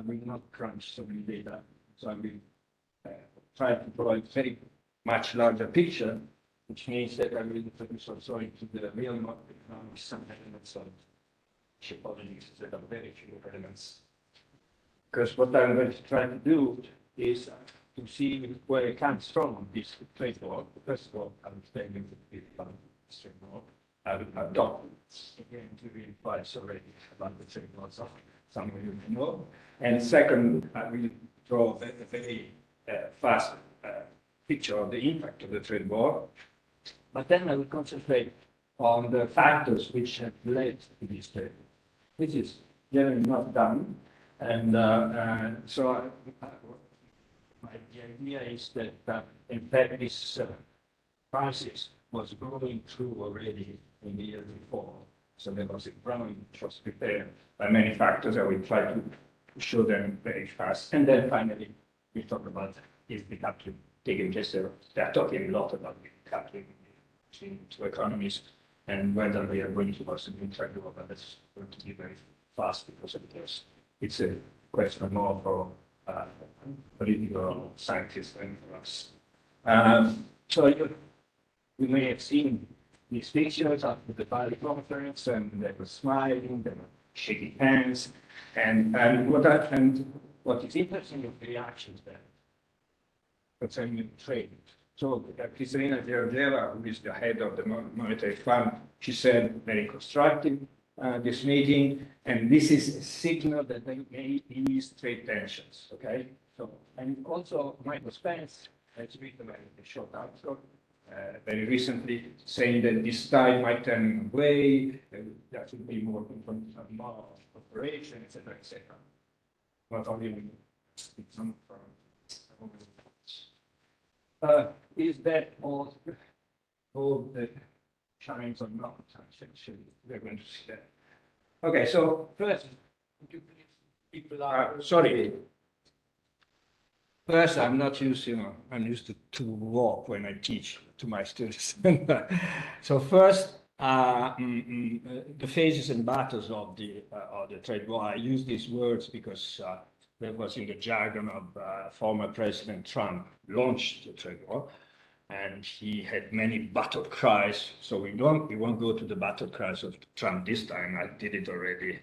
will not crunch so many data. So I will try to provide very much larger picture, which means that I will focus also into the real macroeconomics and elements of topologies that are very few elements. Because what I'm going to try to do is to see where it comes from, this trade war. First of all, I'm explaining the trade war. I've documents again to read files already about the trade war, so some of you may know. And second, I will draw a very fast picture of the impact of the trade war. But then I will concentrate on the factors which have led to this trade war, which is generally not done. And so my idea is that in fact this crisis was going through already in the year before. So there was a ground which was prepared by many factors. I will try to show them very fast. And then finally, we talk about is decoupling taking place. They are talking a lot about decoupling between two economies and whether we are going to possibly trade war, but that's going to be very fast because of this. It's a question more for political scientists than for us. So you may have seen these pictures after the Bali conference, and they were smiling, they were shaking hands, and what is interesting is the reactions there concerning trade. So Kristalina Georgieva, who is the head of the Monetary Fund, she said very constructive this meeting, and this is a signal that they may ease trade tensions. Okay, so and also Michael Spence has written a short article very recently saying that this tide might turn away, there should be more cooperation, etc., etc. Not only some is that all the shines or not? We're going to see that. Okay, so first, people are sorry. First, I'm not used, I'm used to walk when I teach to my students. So first, the phases and battles of the trade war. I use these words because that was in the jargon of former President Trump launched the trade war, and he had many battle cries. So we won't go to the battle cries of Trump this time. I did it already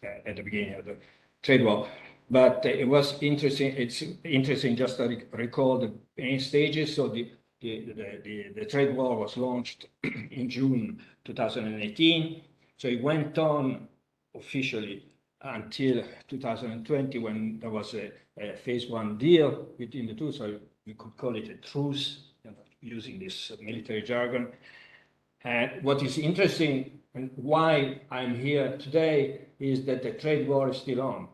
at the beginning of the trade war. But it was interesting. It's interesting just to recall the main stages. So the trade war was launched in June 2018. So it went on officially until 2020, when there was a phase one deal between the two. So we could call it a truce, using this military jargon. And what is interesting and why I'm here today is that the trade war is still on.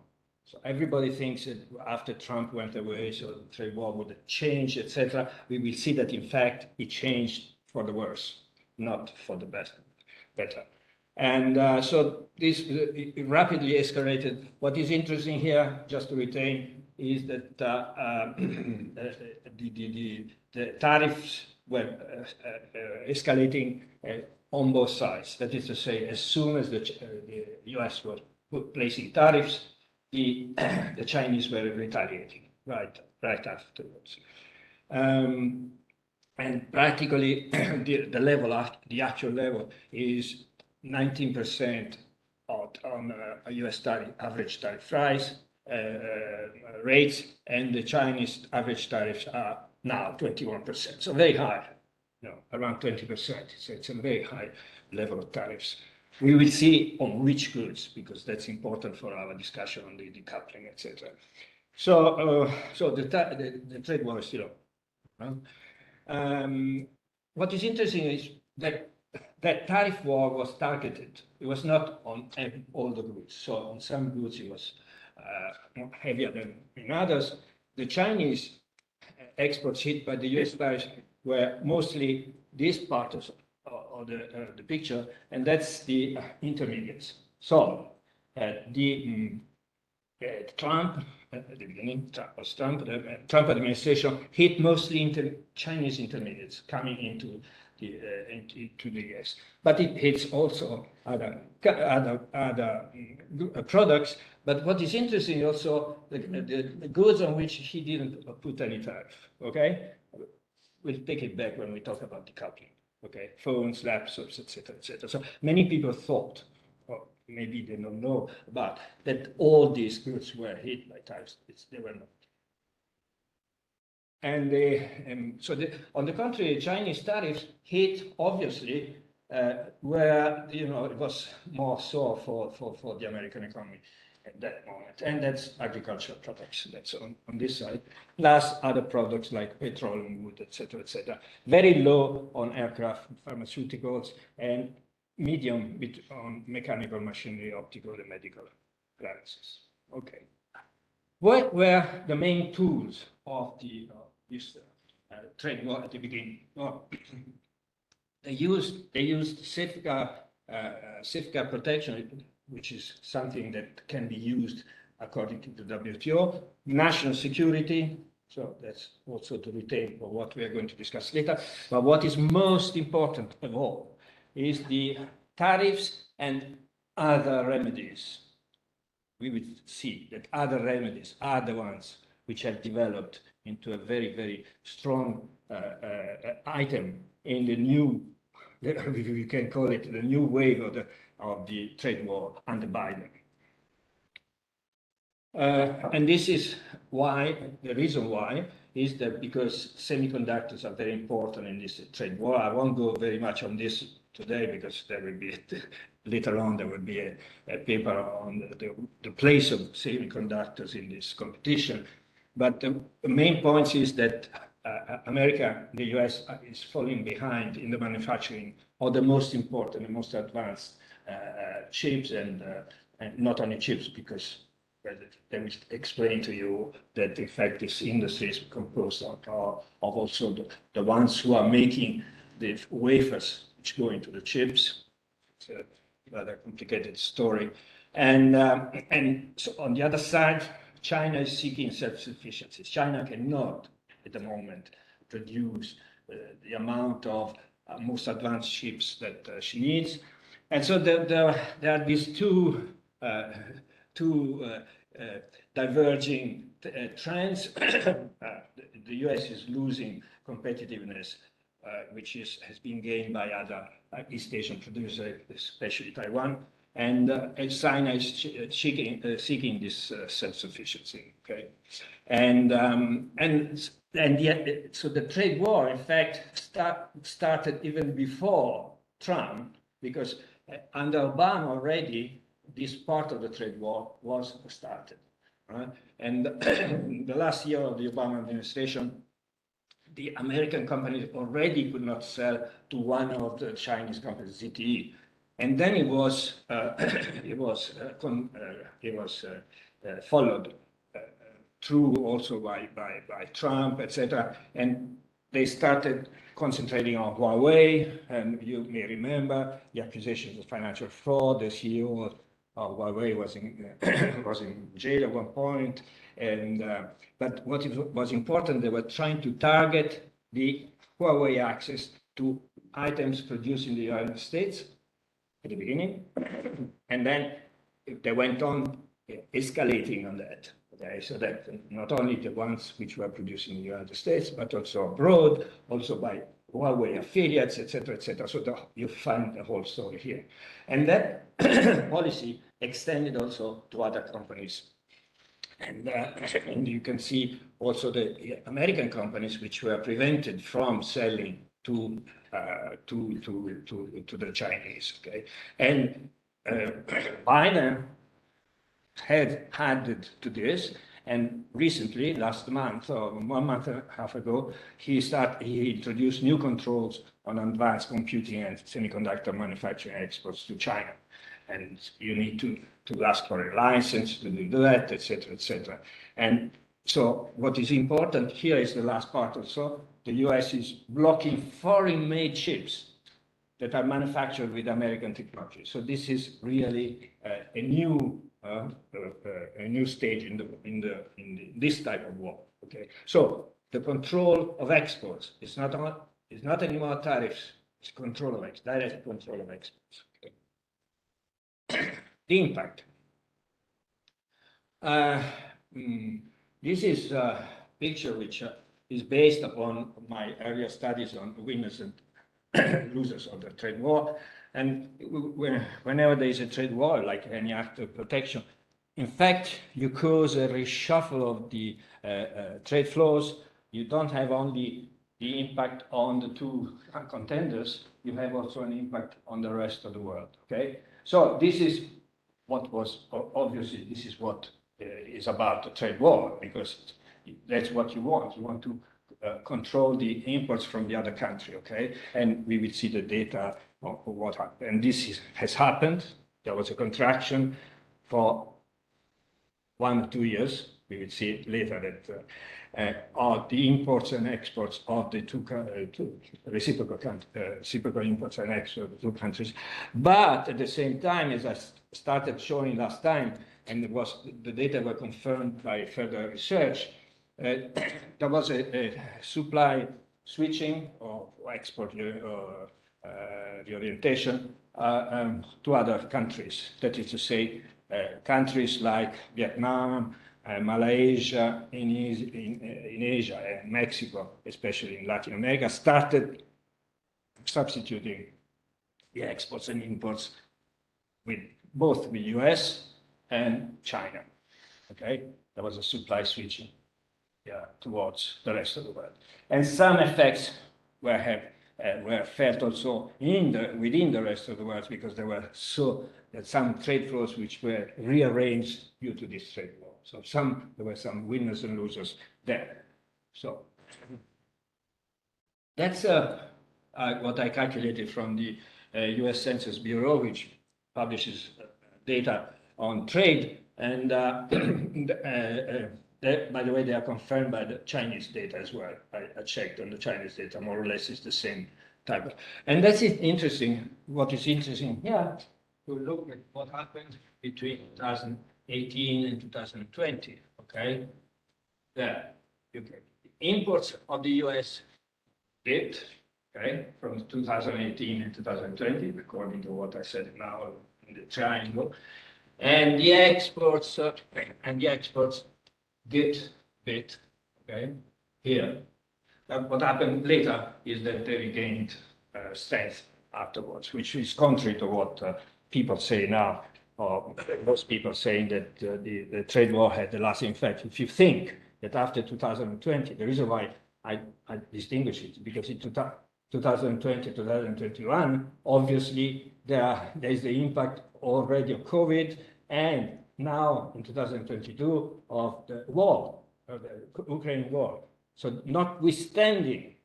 So everybody thinks that after Trump went away, so the trade war would change, etc. We will see that in fact it changed for the worse, not for the better. And so this it rapidly escalated. What is interesting here, just to retain, is that the tariffs were escalating on both sides. That is to say, as soon as the US was placing tariffs, the Chinese were retaliating right afterwards. And practically the actual level is 19% on a US average tariff rise rates, and the Chinese average tariffs are now 21%, so very high, around 20%. So it's a very high level of tariffs. We will see on which goods, because that's important for our discussion on the decoupling, etc. So, the trade war is still on. What is interesting is that tariff war was targeted. It was not on all the goods. So on some goods it was heavier than in others. The Chinese exports hit by the US tariffs were mostly this part of the picture, and that's the intermediates. So Trump, at the beginning, the Trump administration hit mostly Chinese intermediates coming into the US, but it hits also other products. But what is interesting also, the goods on which he didn't put any tariff, okay? We'll take it back when we talk about decoupling, okay? Phones, laptops, etc., etc. So many people thought, or maybe they don't know about, that all these goods were hit by tariffs. They were not. And on the contrary, Chinese tariffs hit, obviously, where, you know, it was more so for the American economy at that moment. And that's agricultural products, that's on this side, plus other products like petroleum, wood, etc., etc. Very low on aircraft, pharmaceuticals, and medium on mechanical machinery, optical, and medical appliances. Okay. What were the main tools of this trade war at the beginning? Well, they used safeguard protection, which is something that can be used according to the WTO, national security. So that's also to retain for what we are going to discuss later. But what is most important of all is the tariffs and other remedies. We would see that other remedies are the ones which have developed into a very, very strong item in the new, we can call it the new wave of the trade war under Biden. And this is why, the reason why, is that because semiconductors are very important in this trade war. I won't go very much on this today because there will be, later on, there will be a paper on the place of semiconductors in this competition. But the main point is that America, the US, is falling behind in the manufacturing of the most important and most advanced chips, and not only chips, because they will explain to you that in fact this industry is composed of also the ones who are making the wafers which go into the chips. It's a rather complicated story. And so on the other side, China is seeking self-sufficiency. China cannot, at the moment, produce the amount of most advanced chips that she needs. And so there are these two diverging trends. The US is losing competitiveness, which has been gained by other East Asian producers, especially Taiwan, and China is seeking this self-sufficiency. Okay, and yet, so the trade war, in fact, started even before Trump, because under Obama already, this part of the trade war was started. Right? And the last year of the Obama administration, the American companies already could not sell to one of the Chinese companies, ZTE, and then it was followed through also by Trump, etc. And they started concentrating on Huawei, and you may remember the accusations of financial fraud. The CEO of Huawei was in jail at one point, and but what was important, they were trying to target the Huawei access to items produced in the United States at the beginning, and then they went on escalating on that. Okay, so that not only the ones which were produced in the United States, but also abroad, also by Huawei affiliates, etc., etc. So you find the whole story here. And that policy extended also to other companies. And you can see also the American companies which were prevented from selling to the Chinese. Okay, and Biden had added to this, and recently, last month or 1 month and a half ago, he introduced new controls on advanced computing and semiconductor manufacturing exports to China, and you need to ask for a license to do that, etc., etc. And so, what is important here is the last part also. The U.S. is blocking foreign-made chips that are manufactured with American technology. So this is really a new stage in this type of war. Okay, so the control of exports is not anymore tariffs; it's control of direct control of exports. Okay. The impact. This is a picture which is based upon my earlier studies on winners and losers of the trade war. And whenever there is a trade war, like any act of protection, in fact, you cause a reshuffle of the trade flows. You don't have only the impact on the two contenders, you have also an impact on the rest of the world, okay? So this is what was, obviously, this is what is about the trade war, because that's what you want. You want to control the imports from the other country, okay? And we will see the data of what happened. And this has happened. There was a contraction for 1 or 2 years. We will see it later that of the imports and exports of the two reciprocal imports and exports of the two countries. But at the same time, as I started showing last time, and the data were confirmed by further research, there was a supply switching or export reorientation to other countries. That is to say, countries like Vietnam, Malaysia in Asia, and Mexico, especially in Latin America, started substituting the exports and imports with both the US and China. Okay, there was a supply switching towards the rest of the world, and some effects were felt also within the rest of the world, because there were some trade flows which were rearranged due to this trade war. So there were some winners and losers there. So that's what I calculated from the US Census Bureau, which publishes data on trade. And by the way, they are confirmed by the Chinese data as well. I checked on the Chinese data, more or less it's the same type. And that's interesting. What is interesting here, to look at what happened between 2018 and 2020, okay? There, imports of the US dipped, okay, from 2018 and 2020, according to what I said now in the triangle, and the exports dipped a bit, okay, here. But what happened later is that they regained strength afterwards, which is contrary to what people say now, or most people saying that the trade war had the lasting effect. If you think that after 2020, the reason why I distinguish it, because in 2020, 2021, obviously there is the impact already of COVID, and now in 2022 of the war, of the Ukraine war. So notwithstanding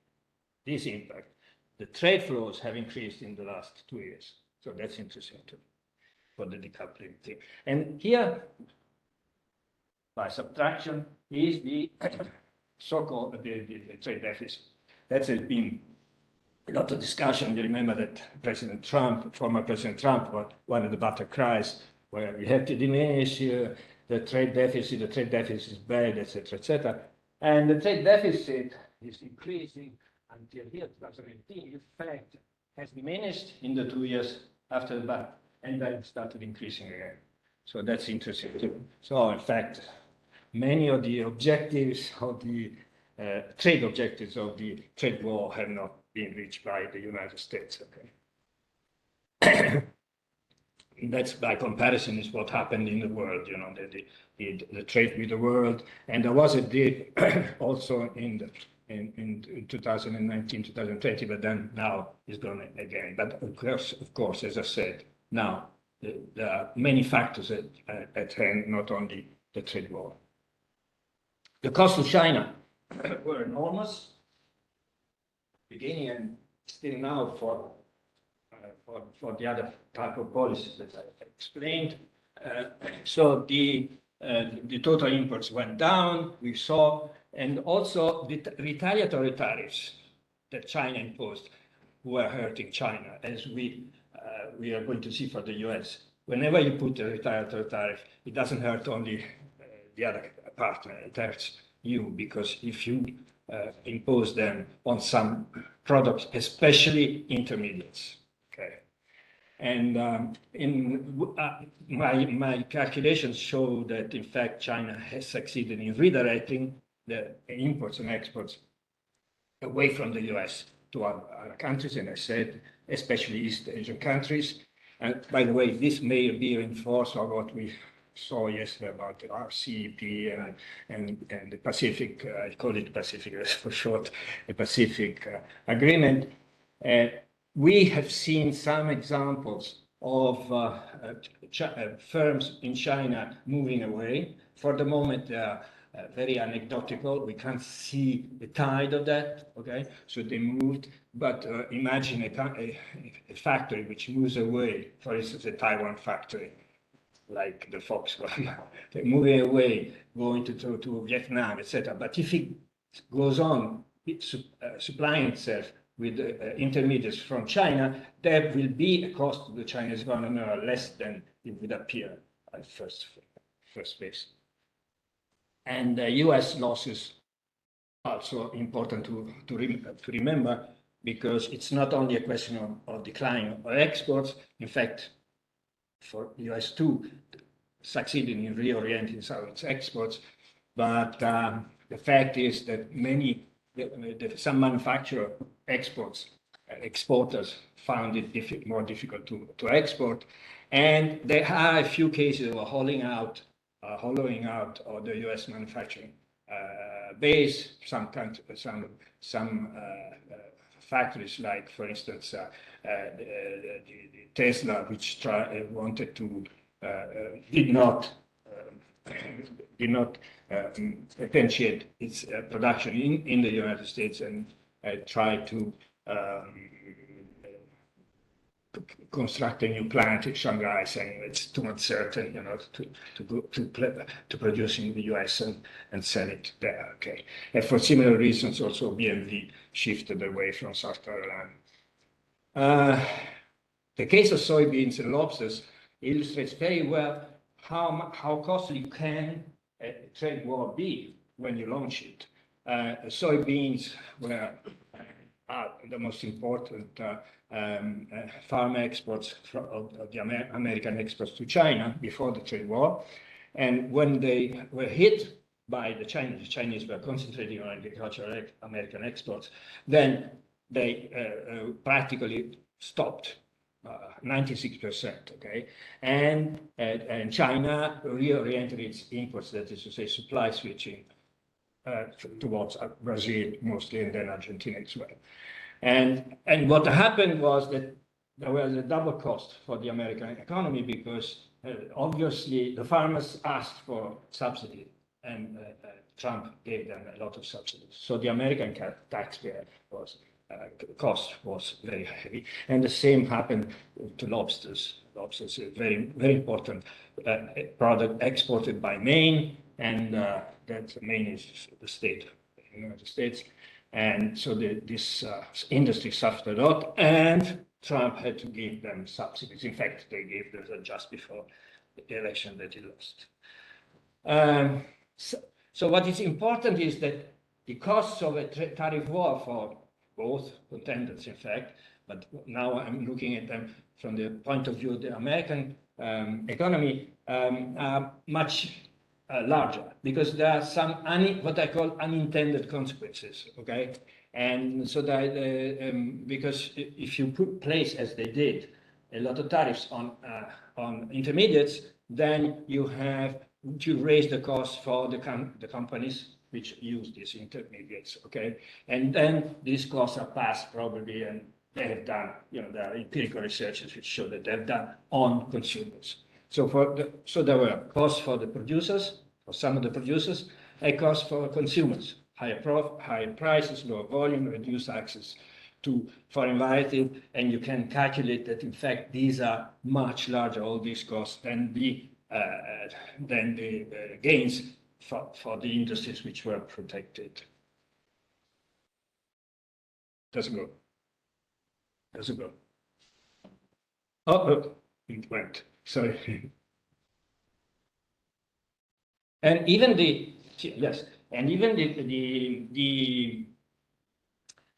this impact, the trade flows have increased in the last 2 years. So that's interesting too, for the decoupling thing. And here, by subtraction, is the so-called the trade deficit. That's been a lot of discussion. You remember that President Trump, former President Trump, one of the battle cries where we have to diminish the trade deficit is bad, etc., etc. And the trade deficit is increasing until here, 2018, in fact, has diminished in the 2 years after that, and then started increasing again. So that's interesting too. So in fact, many of the objectives of the trade objectives of the trade war have not been reached by the United States. Okay. That's, by comparison, is what happened in the world. You know, the trade with the world, and there was a dip also in 2019, 2020, but then now it's gone again. But of course, as I said, now there are many factors at hand, not only the trade war. The costs to China were enormous, beginning and still now for the other type of policies that I explained. So the total imports went down, we saw, and also the retaliatory tariffs that China imposed were hurting China, as we are going to see for the US. Whenever you put a retaliatory tariff, it doesn't hurt only the other partner, it hurts you, because if you impose them on some products, especially intermediates. Okay. And my calculations show that, in fact, China has succeeded in redirecting the imports and exports away from the US to other countries, and I said, especially East Asian countries. And by the way, this may be reinforced by what we saw yesterday about the RCEP and the Pacific, I call it Pacific for short, the Pacific Agreement. We have seen some examples of firms in China moving away. For the moment, they are very anecdotal. We can't see the tide of that, okay? So they moved, but imagine a factory which moves away, for instance, a Taiwan factory, like the Foxconn, moving away, going to Vietnam, etc. But if it goes on supplying itself with intermediates from China, there will be a cost to the Chinese government less than it would appear at first place. And US losses also important to remember, because it's not only a question of decline of exports. In fact, for US too, succeeding in reorienting some of its exports, but the fact is that some manufacturer exporters found it more difficult to export, and there are a few cases of hollowing out of the U.S. manufacturing base. Some factories, like for instance the Tesla, which wanted to did not potentiate its production in the United States, and tried to construct a new plant in Shanghai, saying it's too uncertain, to produce in the US and sell it there. Okay, and for similar reasons, also BMV shifted away from South Carolina. The case of soybeans and lobsters illustrates very well how costly can a trade war be when you launch it. Soybeans are the most important farm exports of the American exports to China before the trade war. And when they were hit by the Chinese were concentrating on agricultural American exports, then they practically stopped 96%, okay? And China reoriented its imports, that is to say, supply switching towards Brazil mostly, and then Argentina as well. And what happened was that there was a double cost for the American economy, because obviously the farmers asked for subsidy, and Trump gave them a lot of subsidies. So the American taxpayer cost was very heavy. And the same happened to lobsters. Lobsters is a very, very important product exported by Maine, and that Maine is the state of the United States. And so this industry suffered a lot, and Trump had to give them subsidies. In fact, they gave them just before the election that he lost. So what is important is that the costs of a tariff war for both contenders, in fact, but now I'm looking at them from the point of view of the American economy, are much larger, because there are some what I call unintended consequences. Okay, and so that because if you place, as they did, a lot of tariffs on intermediates, then you have to raise the cost for the companies which use these intermediates. Okay, and then these costs are passed probably, and they have done, there are empirical researches which show that they've done on consumers. So there were costs for the producers, for some of the producers, a cost for consumers, higher prices, lower volume, reduced access to foreign varieties, and you can calculate that, in fact, these are much larger, all these costs, than the gains for the industries which were protected. Doesn't go. Oh, it went. Sorry. And even the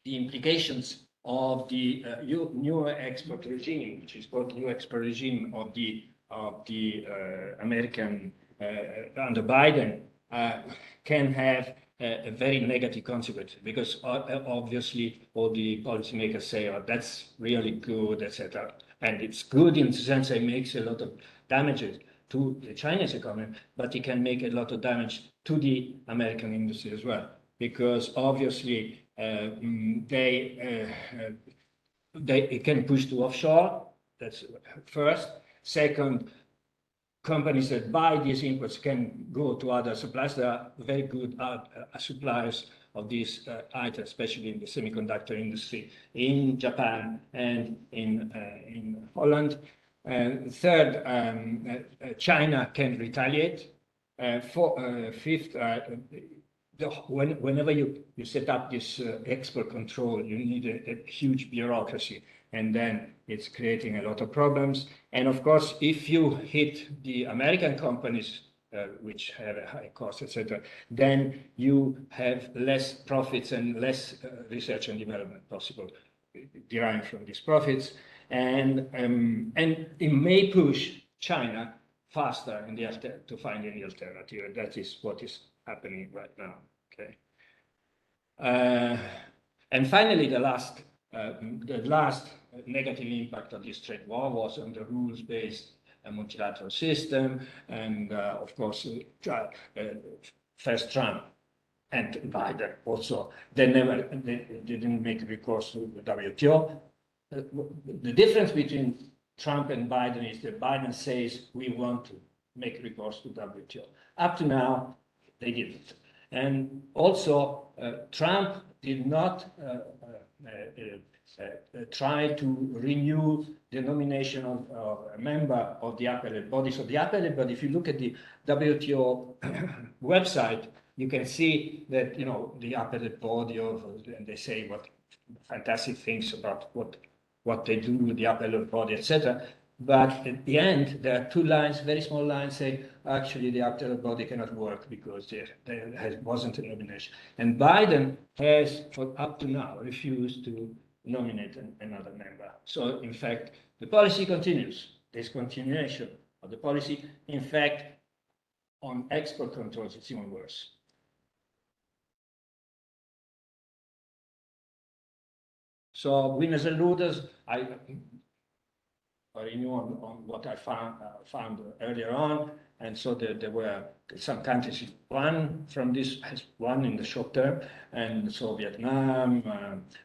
implications of the new export regime, which is called new export regime of the American under Biden, can have a very negative consequence, because obviously all the policymakers say, "Oh, that's really good," etc. And it's good in the sense that it makes a lot of damages to the Chinese economy, but it can make a lot of damage to the American industry as well, because obviously it can push to offshore. That's first. Second, companies that buy these inputs can go to other suppliers. There are very good suppliers of these items, especially in the semiconductor industry in Japan and in Holland. Third, China can retaliate. Fifth, whenever you set up this export control, you need a huge bureaucracy, and then it's creating a lot of problems. And of course, if you hit the American companies, which have a high cost, etc., then you have less profits and less research and development possible deriving from these profits. And it may push China faster to find any alternative. That is what is happening right now. Okay. And finally, the last negative impact of this trade war was on the rules-based multilateral system, and of course, first Trump and Biden also. They didn't make recourse to the WTO. The difference between Trump and Biden is that Biden says we want to make recourse to WTO. Up to now, they didn't. And also, Trump did not try to renew the nomination of a member of the appellate body. So the appellate body, if you look at the WTO website, you can see that, you know, the appellate body and they say what fantastic things about what they do with the appellate body, etc. But at the end, there are two lines, very small lines, saying actually the appellate body cannot work because there wasn't a nomination. And Biden has, for up to now, refused to nominate another member. So in fact, the policy continues. There's continuation of the policy. In fact, on export controls, it's even worse. So winners and losers, I renew on what I found earlier on, and so there were some countries won from this, has won in the short term, and so Vietnam,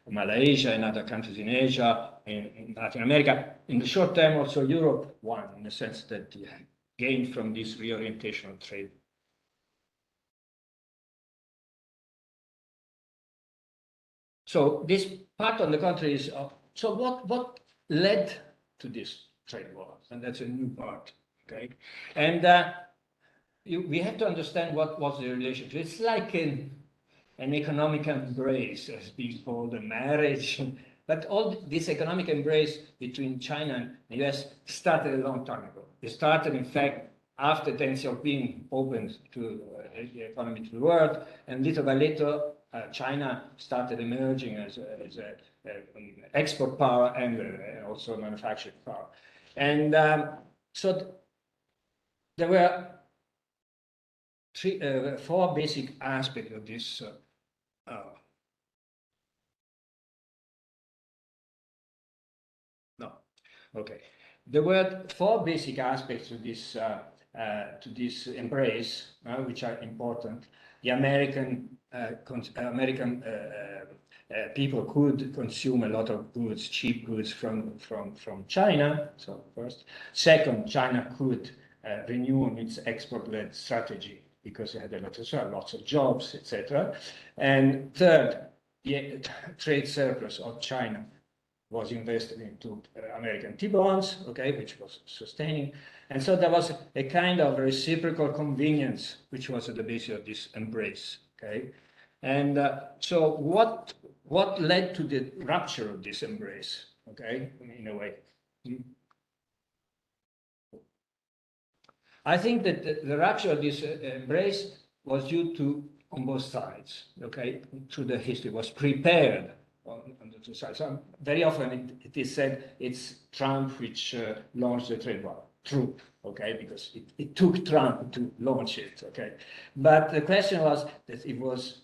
Malaysia, and other countries in Asia, in Latin America. In the short term, also Europe won in the sense that they gained from this reorientation of trade. So this part, on the contrary, is so what led to this trade war, and that's a new part, okay? And we have to understand what was the relationship. It's like an economic embrace, as being called a marriage, but all this economic embrace between China and the US started a long time ago. It started, in fact, after Deng Xiaoping opened to the economy to the world, and little by little, China started emerging as an export power and also a manufacturing power. And so there were four basic aspects of this. No, okay. There were four basic aspects to this embrace, which are important. The American people could consume a lot of goods, cheap goods from China. So first, second, China could renew its export-led strategy because it had lots of jobs, etc. And third, the trade surplus of China was invested into American T-bonds, okay, which was sustaining. And so there was a kind of reciprocal convenience, which was at the basis of this embrace, okay? And so what led to the rupture of this embrace, okay, in a way? I think that the rupture of this embrace was due to, on both sides, okay, through the history, was prepared on the two sides. So very often it is said it's Trump which launched the trade war. True, okay, because it took Trump to launch it, okay. But the question was that it was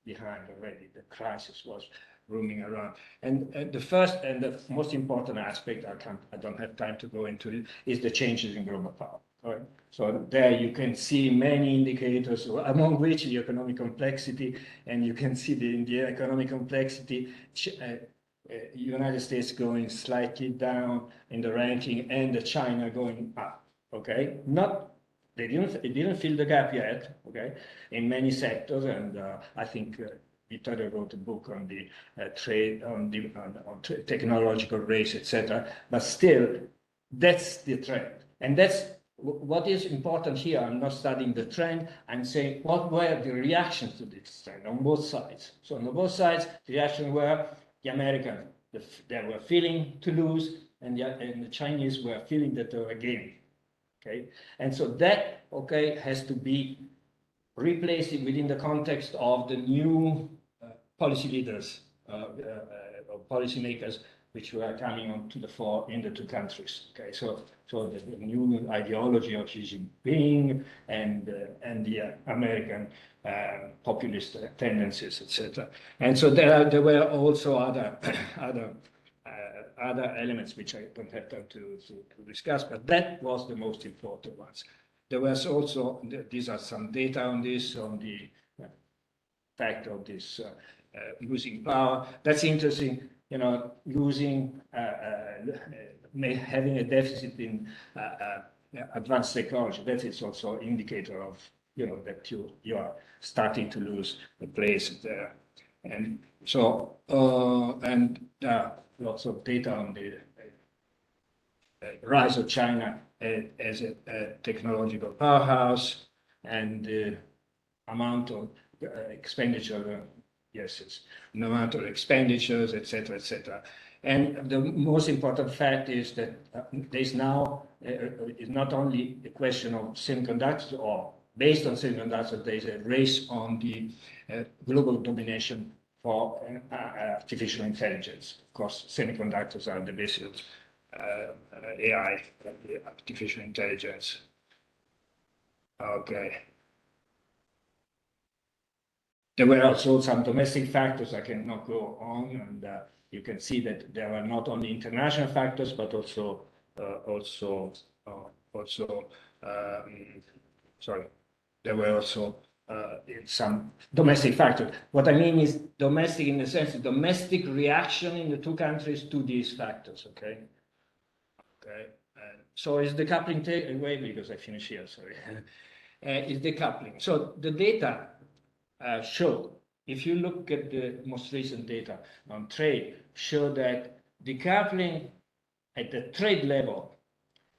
behind already. The crisis was roaming around. And the first and the most important aspect, I don't have time to go into it, is the changes in global power. Right? So there you can see many indicators, among which the economic complexity, and you can see in the economic complexity, United States going slightly down in the ranking and the China going up, okay? It didn't fill the gap yet, okay, in many sectors, and I think Vittorio wrote a book on the trade, on technological race, etc. But still, that's the trend, and that's what is important here. I'm not studying the trend. I'm saying what were the reactions to this trend on both sides. So on both sides, the reaction were the Americans, they were feeling to lose, and the Chinese were feeling that they were gaining. Okay, and so that has to be replaced within the context of the new policy leaders or policymakers which were coming on to the fore in the two countries. Okay, so the new ideology of Xi Jinping and the American populist tendencies, etc. And so there were also other elements which I don't have time to discuss, but that was the most important ones. There was also, these are some data on this, on the fact of this losing power. That's interesting, you know, losing, having a deficit in advanced technology. That is also an indicator of, you know, that you are starting to lose the place there. And so, lots of data on the rise of China as a technological powerhouse, and the amount of expenditure, the amount of expenditures, etc., etc. And the most important fact is that there's now is not only a question of semiconductors, or based on semiconductors, there's a race on the global domination for artificial intelligence. Of course, semiconductors are the basis of AI, artificial intelligence. Okay. There were also some domestic factors. I cannot go on, and you can see that there are not only international factors, but also there were also some domestic factors. What I mean is domestic in the sense of domestic reaction in the two countries to these factors. Okay. Okay. So is decoupling away, because I finish here. Sorry. Is decoupling. So the data show, if you look at the most recent data on trade, show that decoupling at the trade level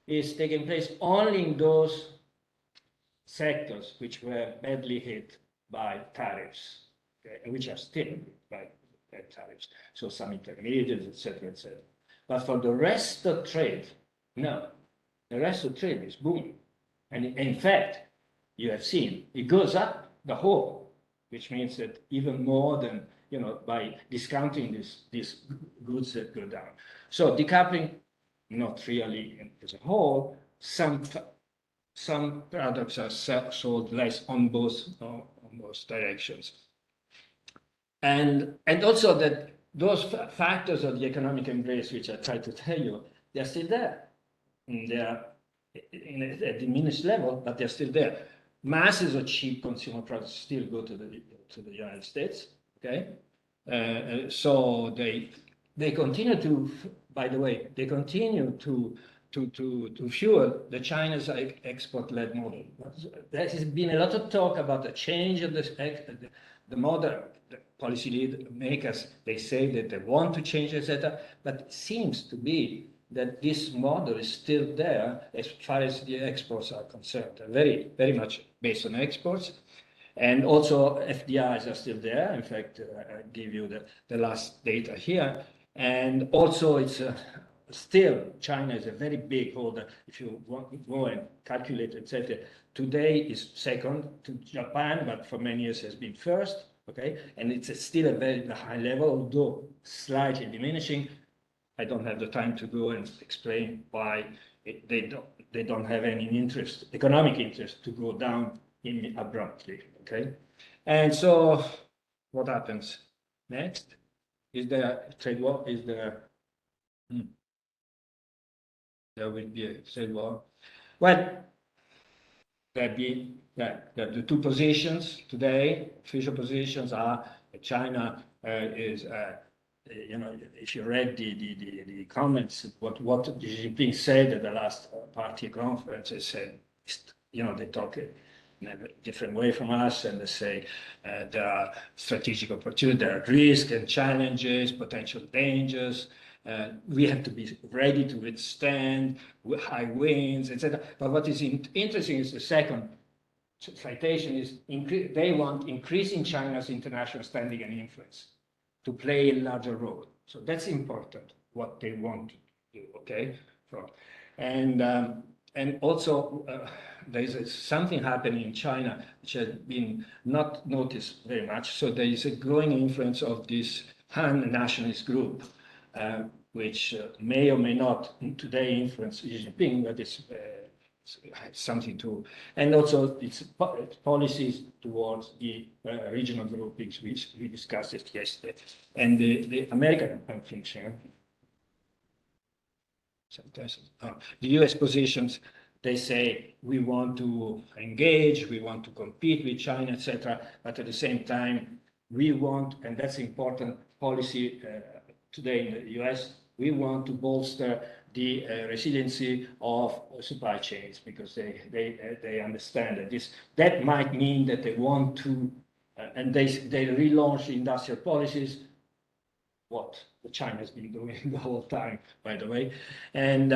is taking place only in those sectors which were badly hit by tariffs, okay, which are still hit by tariffs. So some intermediates, etc., etc. But for the rest of trade, no. The rest of trade is booming. And in fact, you have seen it goes up the whole, which means that even more than, you know, by discounting these goods that go down. So decoupling, not really as a whole. Some products are sold less on both directions. And also that those factors of the economic embrace, which I tried to tell you, they're still there. They are in a diminished level, but they're still there. Masses of cheap consumer products still go to the United States. Okay, so they continue to. By the way, they continue to fuel the China's export-led model. There has been a lot of talk about the change of the model. The policy makers, they say that they want to change, etc. But it seems to be that this model is still there as far as the exports are concerned. They're very, very much based on exports. And also FDIs are still there. In fact, I give you the last data here. And also it's still, China is a very big holder. If you want to go and calculate, etc., today is second to Japan, but for many years has been first. Okay, and it's still a very high level, although slightly diminishing. I don't have the time to go and explain why they don't have any interest, economic interest, to go down abruptly. Okay, and so what happens next? Is there a trade war? Is there? There will be a trade war. Well, the two positions today, official positions are China is, you know, if you read the comments, what Xi Jinping said at the last party conference, he said, you know, they talk in a different way from us, and they say there are strategic opportunities, there are risks and challenges, potential dangers. We have to be ready to withstand high winds, etc. But what is interesting is the second citation is they want increasing China's international standing and influence to play a larger role. So that's important, what they want to do, okay? And also there's something happening in China which has been not noticed very much. So there is a growing influence of this Han nationalist group, which may or may not today influence Xi Jinping, but it's something to, and also its policies towards the regional groupings, which we discussed it yesterday, and the American function. Sometimes the U.S. positions, they say we want to engage, we want to compete with China, etc. But at the same time, we want, and that's important policy today in the U.S., we want to bolster the resiliency of supply chains, because they understand that that might mean that they want to, and they relaunch industrial policies, what China has been doing the whole time, by the way, and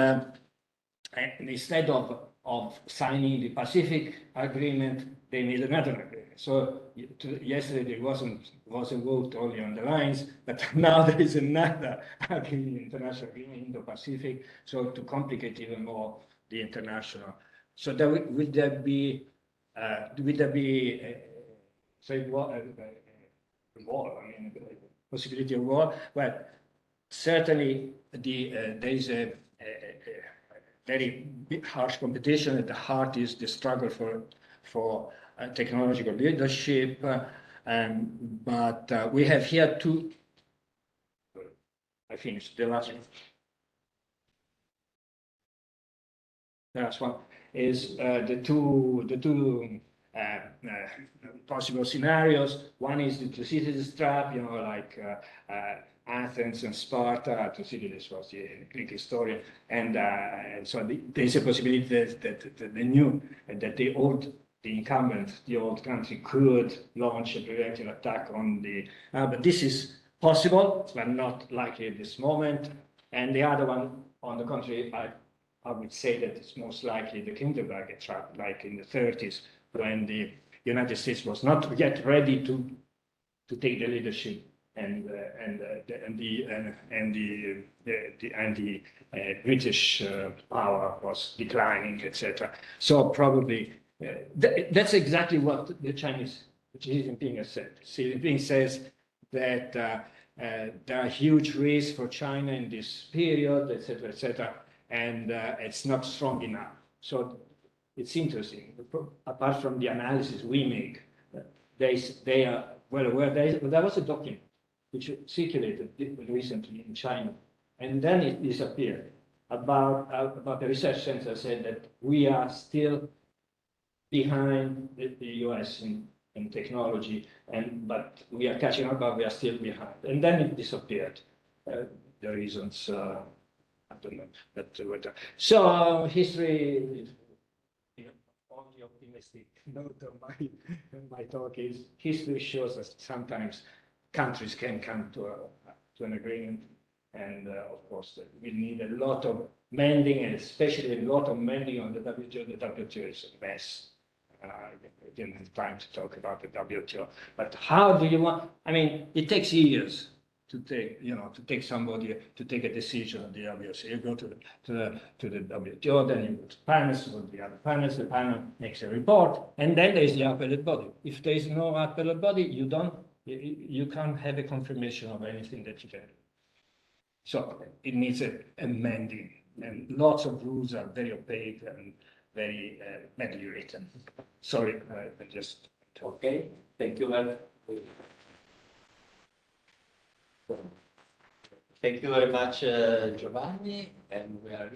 instead of signing the Pacific Agreement, they made another agreement. So yesterday there was a vote only on the lines, but now there is another agreement, international agreement, Indo-Pacific, so to complicate even more the international. So will there be trade war, war? I mean, possibility of war? Well, certainly there is a very harsh competition. At the heart is the struggle for technological leadership, but we have here two. I finished the last one. The last one is the two possible scenarios. One is the Thucydides trap, you know, like Athens and Sparta. Thucydides was the Greek historian, and so there's a possibility that the incumbent, the old country, could launch a preventive attack on the. But this is possible, but not likely at this moment. And the other one, on the contrary, I would say that it's most likely the Kinderberg trap, like in the 30s, when the United States was not yet ready to take the leadership, and the British power was declining, etc. So probably that's exactly what the Chinese Xi Jinping has said. Xi Jinping says that there are huge risks for China in this period, etc., and it's not strong enough. So it's interesting. Apart from the analysis we make, they are well aware. There was a document which circulated recently in China, and then it disappeared, about the research center said that we are still behind the US in technology, but we are catching up, but we are still behind. And then it disappeared. The reasons, I don't know. But, so history is only optimistic note of my talk is history shows us sometimes countries can come to an agreement, and of course we need a lot of mending, and especially a lot of mending on the WTO. The WTO is a mess. I didn't have time to talk about the WTO, but how do you want? I mean, it takes years to take, to take somebody, to take a decision on the obvious. You go to the WTO, then you go to panels, with the other panels, the panel makes a report, and then there's the appellate body. If there's no appellate body, you can't have a confirmation of anything that you can do. So it needs amending, and lots of rules are very opaque and very badly written. Sorry, I just... Okay, thank you very Thank you very much, Giovanni, and we are